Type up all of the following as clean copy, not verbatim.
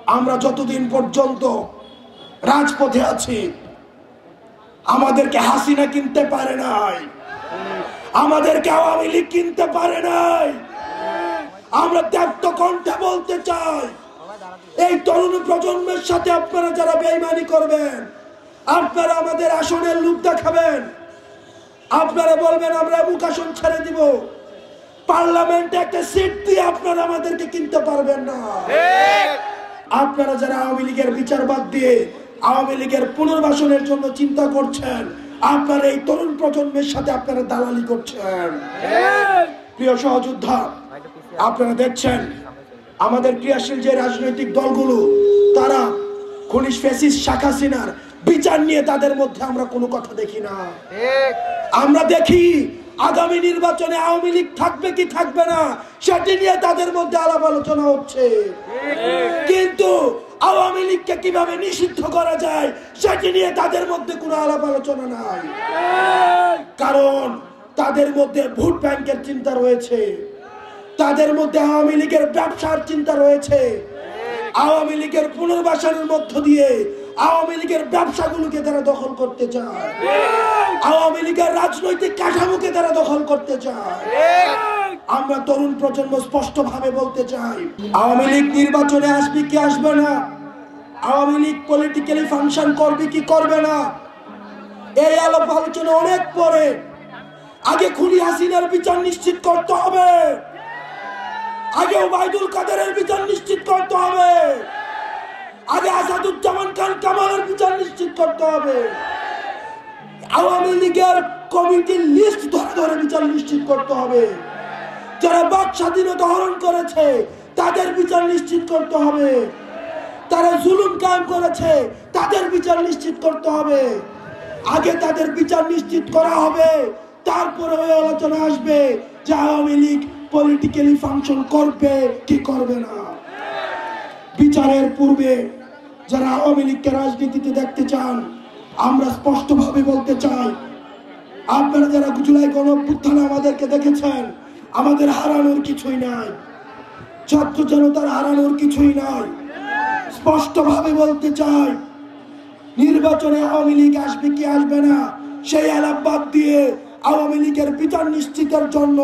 আমরা যতদিন পর্যন্ত রাজপথে আছি, আমাদেরকে হাসিনা কিনতে পারে নাই, আমাদেরকে আওয়ামী লীগ কিনতে পারে নাই। আমরা ত্যাক্ত কণ্ঠে বলতে চাই, এই তরুণ প্রজন্মের সাথে আপনারা যারা বেঈমানি করবেন, আপনারা আমাদের আসনের লোভ দেখাবেন, আপনারা বলবেন আমরা মুখ আসন ছেড়ে দিব, পার্লামেন্টে একটা সিট দিয়ে আপনারা আমাদেরকে কিনতে পারবেন না। আপনারা যারা আওয়ামী লীগের বিচার বাদ দিয়ে আওয়ামী লীগের পুনর্বাসনের জন্য চিন্তা করছেন, আপনারা এই তরুণ প্রজন্মের সাথে আপনারা দালালি করছেন। প্রিয় সহযোদ্ধা, আপনারা দেখছেন আমাদের ক্রিয়াশীল যে রাজনৈতিক দলগুলো, তারা খনিজ ফ্যাসিস্ট শেখ হাসিনার বিচার নিয়ে তাদের মধ্যে আমরা কোনো কথা দেখি না। আমরা দেখি আগামী নির্বাচনে আওয়ামী লীগ থাকবে কি থাকবে না সেটি নিয়ে তাদের মধ্যে আলাপ আলোচনা হচ্ছে, কিন্তু আওয়ামী লীগকে কিভাবে নিষিদ্ধ করা যায় সেটি নিয়ে তাদের মধ্যে কোনো আলাপ আলোচনা নাই। কারণ তাদের মধ্যে ভোট ব্যাংকের চিন্তা রয়েছে, তাদের মধ্যে আওয়ামী লীগের ব্যবসার চিন্তা রয়েছে। আওয়ামী লীগের পুনর্বাসনের মধ্য দিয়ে আওয়ামী লীগের ব্যবসাগুলোকে তারা দখল করতে চায়, আওয়ামী লীগের রাজনৈতিক কাঠামোকে তারা দখল করতে চায়। আমরা তরুণ প্রজন্ম স্পষ্ট ভাবে বলতে চাই, আওয়ামী লীগ নির্বাচনে আসবে কি আসবে না, আওয়ামী লীগ পলিটিক্যালি ফাংশন করবে কি করবে না, এই আলাপ আলোচনা অনেক পরে। আগে খুনি হাসিনার বিচার নিশ্চিত করতে হবে, আগে ওবায়দুল কাদেরের বিচার নিশ্চিত করতে হবে, আগে আসাদুজ্জামান খান কামালের বিচার নিশ্চিত করতে হবে, আওয়ামী লীগের কমিটির লিস্ট ধরে ধরে বিচার নিশ্চিত করতে হবে, যারা বাক স্বাধীনতা হরণ করেছে তাদের বিচার নিশ্চিত করতে হবে, তারা জুলুম কায়েম করেছে তাদের বিচার নিশ্চিত করতে হবে। আগে তাদের বিচার নিশ্চিত করা হবে, তারপরে ওই আলোচনা আসবে যে আওয়ামী লীগ পলিটিক্যালি ফাংশন করবে কি করবে না। বিচারের পূর্বে যারা আওয়ামী লীগকে রাজনীতিতে দেখতে চান, আমরা স্পষ্টভাবে বলতে চাই, আপনারা যারা জুলাই গণঅভ্যুত্থানে আমাদেরকে দেখেছেন, আমাদের হারানোর কিছুই নাই, ছাত্র জনতার হারানোর কিছুই নাই। স্পষ্টভাবে বলতে চাই, নির্বাচনে আওয়ামী লীগ আসবে কি আসবে না সেই আলাপ বাদ দিয়ে আওয়ামী লীগের বিচার নিশ্চিতের জন্য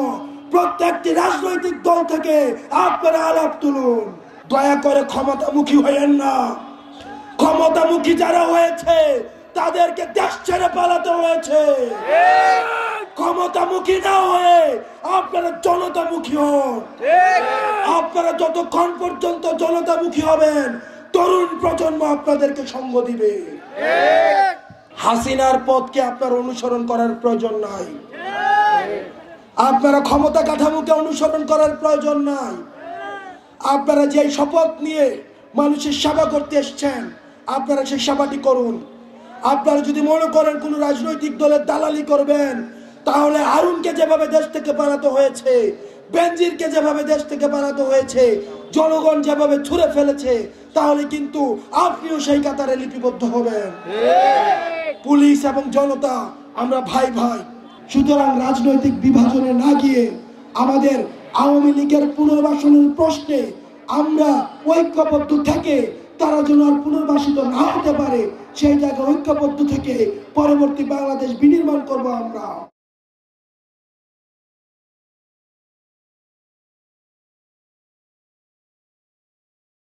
প্রত্যেকটি রাজনৈতিক দল থেকে আপনারা আলাপ তুলুন। দয়া করে ক্ষমতামুখী হয়েন না। ক্ষমতামুখী যারা হয়েছে তাদেরকে দেশ ছেড়ে পালাতে হয়েছে। ক্ষমতামুখী না হয়ে আপনারা জনতামুখী হন। আপনারা যতক্ষণ পর্যন্ত জনতামুখী হবেন, তরুণ প্রজন্ম আপনাদেরকে সঙ্গ দিবে। হাসিনার পথকে আপনার অনুসরণ করার প্রয়োজন নাই, আপনারা ক্ষমতা কাঠামোকে অনুসরণ করার প্রয়োজন নাই। আপনারা যে শপথ নিয়ে মানুষের সেবা করতে এসেছেন, আপনারা সেই সেবাটি করুন। আপনারা যদি মনে করেন কোন রাজনৈতিক দলের দালালি করবেন, তাহলে হারুনকে যেভাবে দেশ থেকে পালাতে হয়েছে, বেনজিরকে যেভাবে দেশ থেকে পালাতে হয়েছে, জনগণ যেভাবে ছুঁড়ে ফেলেছে, তাহলে কিন্তু আপনিও সেই কাতারে লিপিবদ্ধ হবেন। পুলিশ এবং জনতা আমরা ভাই ভাই, সুতরাং রাজনৈতিক বিভাজনে না গিয়ে আমাদের আওয়ামী লীগের পুনর্বাসনের প্রশ্নে আমরা ঐক্যবদ্ধ থেকে তারা যেন আর পুনর্বাসিত না হতে পারে সেই জায়গায় ঐক্যবদ্ধ থেকে পরবর্তী বাংলাদেশ বিনির্মাণ করবো আমরা।